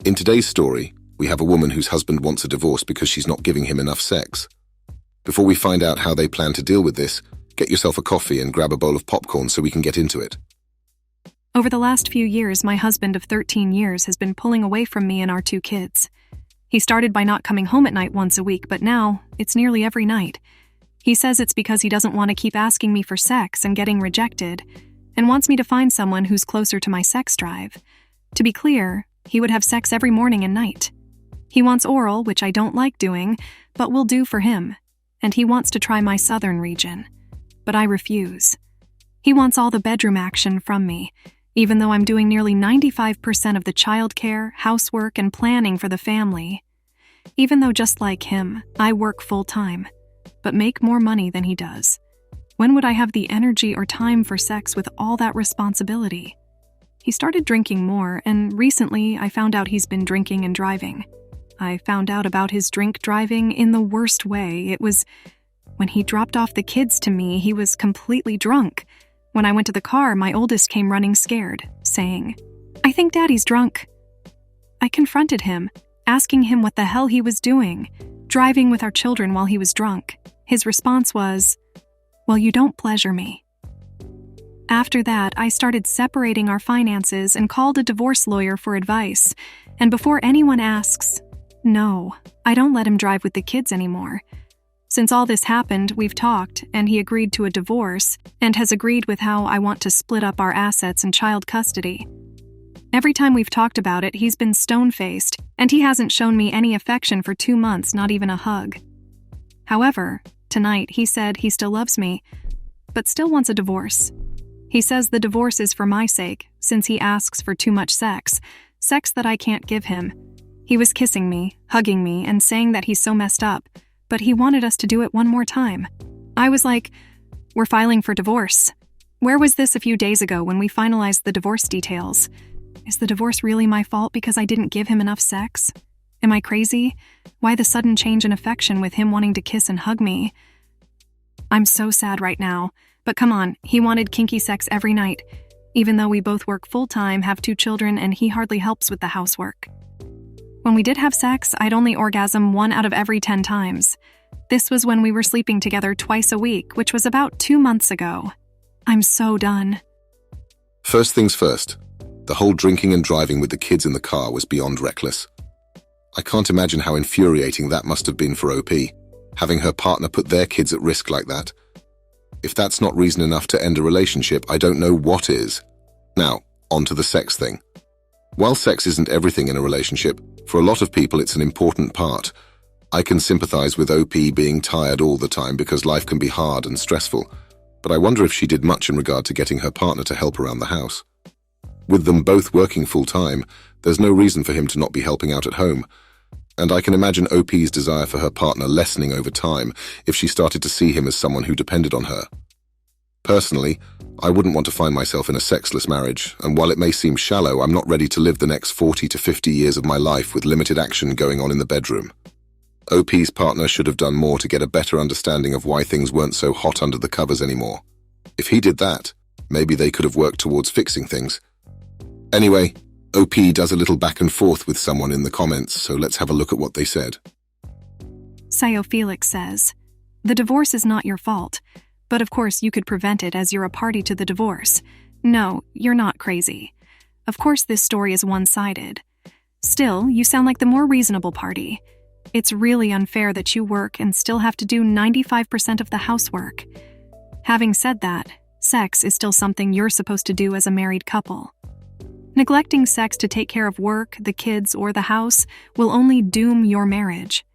In today's story, we have a woman whose husband wants a divorce because she's not giving him enough sex. Before we find out how they plan to deal with this, get yourself a coffee and grab a bowl of popcorn so we can get into it. Over the last few years, my husband of 13 years has been pulling away from me and our 2 kids. He started by not coming home at night once a week, but now it's nearly every night. He says it's because he doesn't want to keep asking me for sex and getting rejected, and wants me to find someone who's closer to my sex drive. To be clear, he would have sex every morning and night. He wants oral, which I don't like doing, but will do for him, and he wants to try my southern region. But I refuse. He wants all the bedroom action from me, even though I'm doing nearly 95% of the childcare, housework, and planning for the family. Even though, just like him, I work full-time, but make more money than he does. When would I have the energy or time for sex with all that responsibility? He started drinking more, and recently I found out he's been drinking and driving. I found out about his drink driving in the worst way. It was when he dropped off the kids to me, he was completely drunk. When I went to the car, my oldest came running scared, saying, "I think Daddy's drunk." I confronted him, asking him what the hell he was doing, driving with our children while he was drunk. His response was, "Well, you don't pleasure me." After that, I started separating our finances and called a divorce lawyer for advice. And before anyone asks, no, I don't let him drive with the kids anymore. Since all this happened, we've talked, and he agreed to a divorce, and has agreed with how I want to split up our assets and child custody. Every time we've talked about it, he's been stone-faced, and he hasn't shown me any affection for 2 months, not even a hug. However, tonight he said he still loves me, but still wants a divorce. He says the divorce is for my sake, since he asks for too much sex that I can't give him. He was kissing me, hugging me, and saying that he's so messed up, but he wanted us to do it one more time. I was like, we're filing for divorce. Where was this a few days ago when we finalized the divorce details? Is the divorce really my fault because I didn't give him enough sex? Am I crazy? Why the sudden change in affection with him wanting to kiss and hug me? I'm so sad right now, but come on, he wanted kinky sex every night, even though we both work full-time, have 2 children, and he hardly helps with the housework. When we did have sex, I'd only orgasm 1 out of every 10 times. This was when we were sleeping together twice a week, which was about 2 months ago. I'm so done. First things first, the whole drinking and driving with the kids in the car was beyond reckless. I can't imagine how infuriating that must have been for OP, having her partner put their kids at risk like that. If that's not reason enough to end a relationship, I don't know what is. Now, on to the sex thing. While sex isn't everything in a relationship, for a lot of people it's an important part. I can sympathize with OP being tired all the time because life can be hard and stressful, but I wonder if she did much in regard to getting her partner to help around the house. With them both working full-time, there's no reason for him to not be helping out at home, and I can imagine OP's desire for her partner lessening over time if she started to see him as someone who depended on her. Personally, I wouldn't want to find myself in a sexless marriage, and while it may seem shallow, I'm not ready to live the next 40 to 50 years of my life with limited action going on in the bedroom. OP's partner should have done more to get a better understanding of why things weren't so hot under the covers anymore. If he did that, maybe they could have worked towards fixing things. Anyway, OP does a little back and forth with someone in the comments, so let's have a look at what they said. Sayo Felix says, "The divorce is not your fault, but of course you could prevent it as you're a party to the divorce. No, you're not crazy. Of course this story is one-sided. Still, you sound like the more reasonable party. It's really unfair that you work and still have to do 95% of the housework. Having said that, sex is still something you're supposed to do as a married couple. Neglecting sex to take care of work, the kids, or the house will only doom your marriage.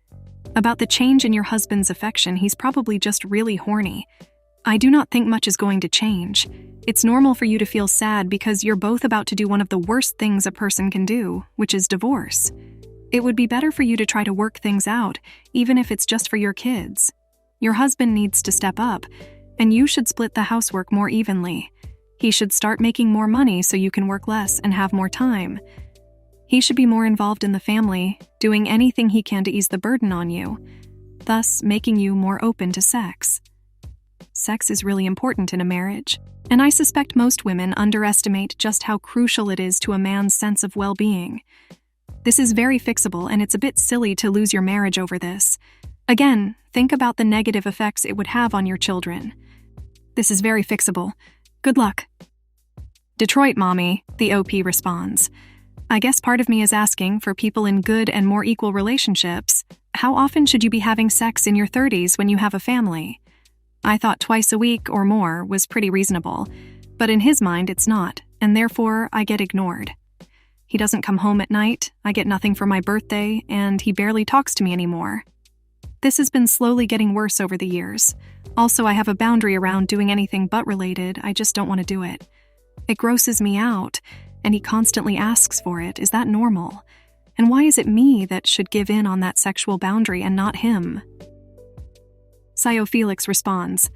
About the change in your husband's affection, he's probably just really horny. I do not think much is going to change. It's normal for you to feel sad because you're both about to do one of the worst things a person can do, which is divorce. It would be better for you to try to work things out, even if it's just for your kids. Your husband needs to step up, and you should split the housework more evenly. He should start making more money so you can work less and have more time. He should be more involved in the family, doing anything he can to ease the burden on you, thus making you more open to sex. Sex is really important in a marriage, and I suspect most women underestimate just how crucial it is to a man's sense of well-being. This is very fixable, and it's a bit silly to lose your marriage over this. Again, think about the negative effects it would have on your children. This is very fixable. Good luck. Detroit, Mommy, the OP responds. I guess part of me is asking, for people in good and more equal relationships, how often should you be having sex in your 30s when you have a family? I thought twice a week or more was pretty reasonable, but in his mind it's not, and therefore I get ignored. He doesn't come home at night, I get nothing for my birthday, and he barely talks to me anymore. This has been slowly getting worse over the years. Also, I have a boundary around doing anything butt related, I just don't want to do it. It grosses me out, and he constantly asks for it. Is that normal? And why is it me that should give in on that sexual boundary and not him? Sio Felix responds,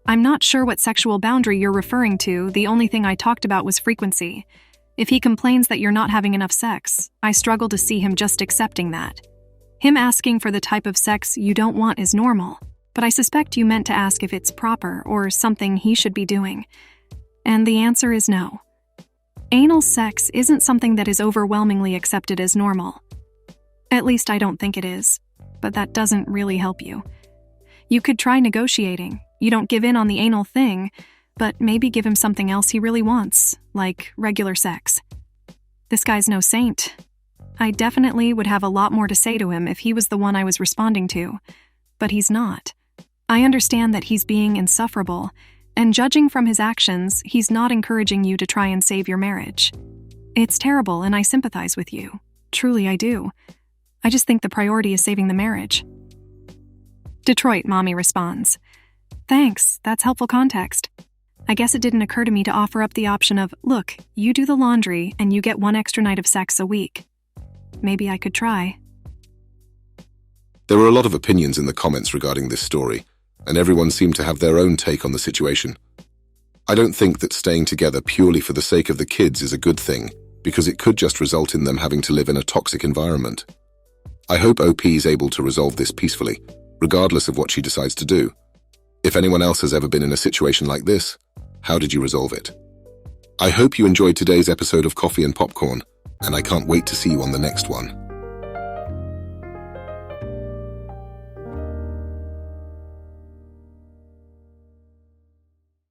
I'm not sure what sexual boundary you're referring to. The only thing I talked about was frequency. If he complains that you're not having enough sex, I struggle to see him just accepting that. Him asking for the type of sex you don't want is normal, but I suspect you meant to ask if it's proper or something he should be doing. And the answer is no. Anal sex isn't something that is overwhelmingly accepted as normal. At least I don't think it is, but that doesn't really help you. You could try negotiating. You don't give in on the anal thing, but maybe give him something else he really wants, like regular sex. This guy's no saint. I definitely would have a lot more to say to him if he was the one I was responding to, but he's not. I understand that he's being insufferable, and judging from his actions, he's not encouraging you to try and save your marriage. It's terrible, and I sympathize with you. Truly, I do. I just think the priority is saving the marriage. Detroit, Mommy responds. Thanks, that's helpful context. I guess it didn't occur to me to offer up the option of, look, you do the laundry and you get one extra night of sex a week. Maybe I could try. There were a lot of opinions in the comments regarding this story, and everyone seemed to have their own take on the situation. I don't think that staying together purely for the sake of the kids is a good thing, because it could just result in them having to live in a toxic environment. I hope OP is able to resolve this peacefully, regardless of what she decides to do. If anyone else has ever been in a situation like this, how did you resolve it? I hope you enjoyed today's episode of Coffee and Popcorn, and I can't wait to see you on the next one.